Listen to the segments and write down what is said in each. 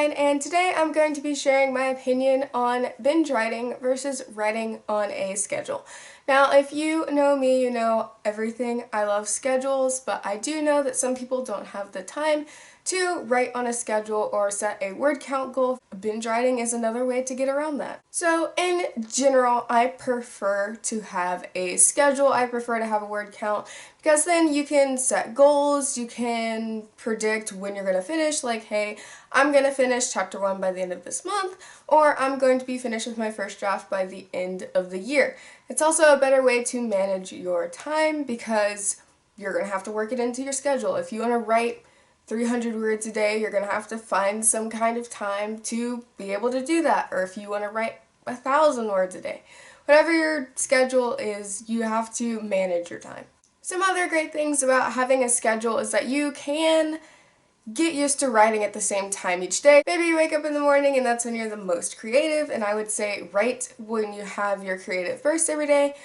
Riane, and today I'm going to be sharing my opinion on binge writing versus writing on a schedule. Now, if you know me, you know everything. I love schedules, but I do know that some people don't have the time to write on a schedule or set a word count goal. Binge writing is another way to get around that. So in general, I prefer to have a schedule. I prefer to have a word count because then you can set goals, you can predict when you're going to finish, like, hey, I'm going to finish chapter 1 by the end of this month, or I'm going to be finished with my first draft by the end of the year. It's also a better way to manage your time because you're going to have to work it into your schedule. If you want to write 300 words a day, you're going to have to find some kind of time to be able to do that. Or if you want to write 1,000 words a day. Whatever your schedule is, you have to manage your time. Some other great things about having a schedule is that you can get used to writing at the same time each day. Maybe you wake up in the morning and that's when you're the most creative, and I would say write when you have your creative burst every day.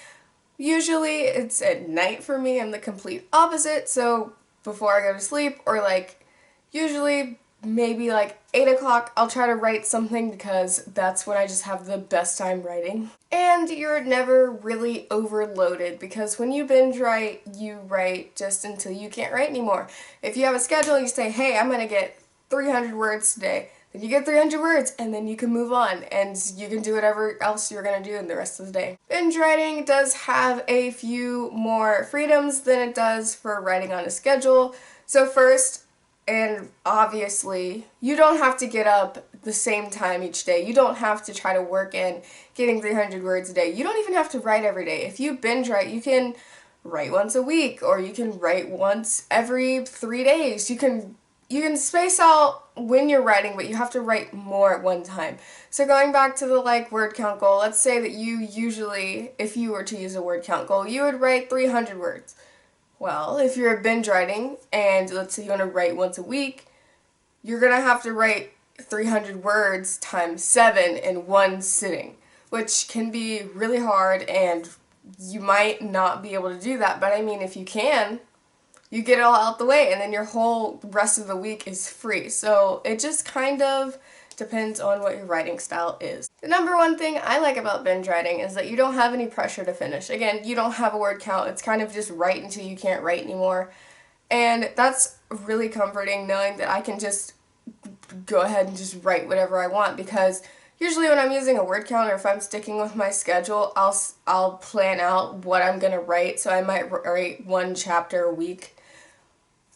Usually it's at night for me. I'm the complete opposite, so before I go to sleep, or like usually maybe like 8 o'clock, I'll try to write something because that's when I just have the best time writing. And you're never really overloaded because when you binge write, you write just until you can't write anymore. If you have a schedule, you say, hey, I'm gonna get 300 words today, then you get 300 words and then you can move on and you can do whatever else you're gonna do in the rest of the day. Binge writing does have a few more freedoms than it does for writing on a schedule. So first, and obviously, you don't have to get up the same time each day. You don't have to try to work in getting 300 words a day. You don't even have to write every day. If you binge write, you can write once a week, or you can write once every 3 days. You can space out when you're writing, but you have to write more at one time. So going back to the word count goal, let's say that you usually, if you were to use a word count goal, you would write 300 words. Well, if you're binge writing, and let's say you want to write once a week, you're going to have to write 300 words times 7 in one sitting, which can be really hard, and you might not be able to do that, but I mean, if you can, you get it all out the way, and then your whole rest of the week is free. So it just kind of depends on what your writing style is. The number one thing I like about binge writing is that you don't have any pressure to finish. Again, you don't have a word count. It's kind of just write until you can't write anymore. And that's really comforting, knowing that I can just go ahead and just write whatever I want, because usually when I'm using a word count or if I'm sticking with my schedule, I'll plan out what I'm going to write. So I might write 1 chapter a week.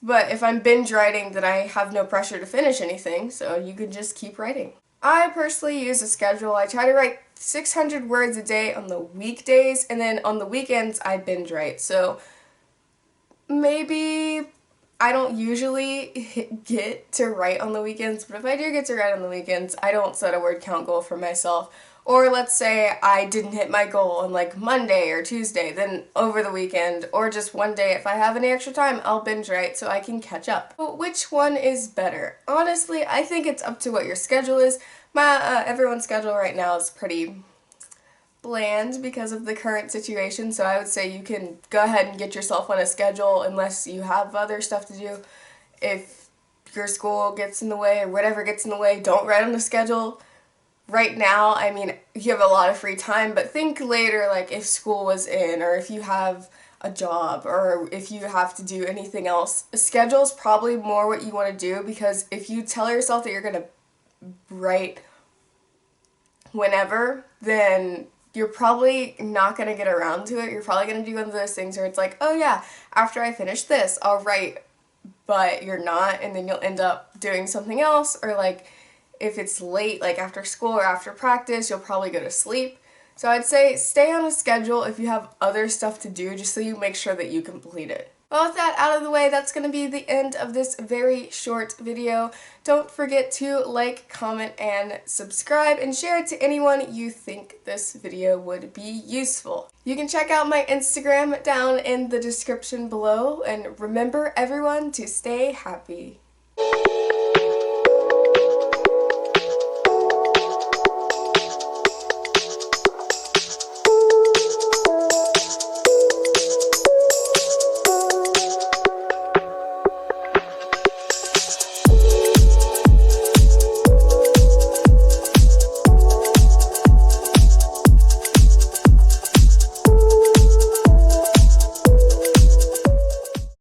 But if I'm binge writing, then I have no pressure to finish anything, so you can just keep writing. I personally use a schedule. I try to write 600 words a day on the weekdays, and then on the weekends I binge write. So maybe I don't usually get to write on the weekends, but if I do get to write on the weekends, I don't set a word count goal for myself. Or let's say I didn't hit my goal on Monday or Tuesday, then over the weekend, or just one day, if I have any extra time, I'll binge write so I can catch up. But which one is better? Honestly, I think it's up to what your schedule is. Everyone's schedule right now is pretty bland because of the current situation, so I would say you can go ahead and get yourself on a schedule unless you have other stuff to do. If your school gets in the way or whatever gets in the way, don't write on the schedule. Right now, I mean, you have a lot of free time, but think later, if school was in, or if you have a job, or if you have to do anything else. A schedule is probably more what you want to do, because if you tell yourself that you're going to write whenever, then you're probably not going to get around to it. You're probably going to do one of those things where it's like, oh yeah, after I finish this, I'll write, but you're not, and then you'll end up doing something else, or if it's late, after school or after practice, you'll probably go to sleep. So I'd say stay on a schedule if you have other stuff to do, just so you make sure that you complete it. Well, with that out of the way, that's going to be the end of this very short video. Don't forget to like, comment, and subscribe, and share it to anyone you think this video would be useful. You can check out my Instagram down in the description below, and remember, everyone, to stay happy.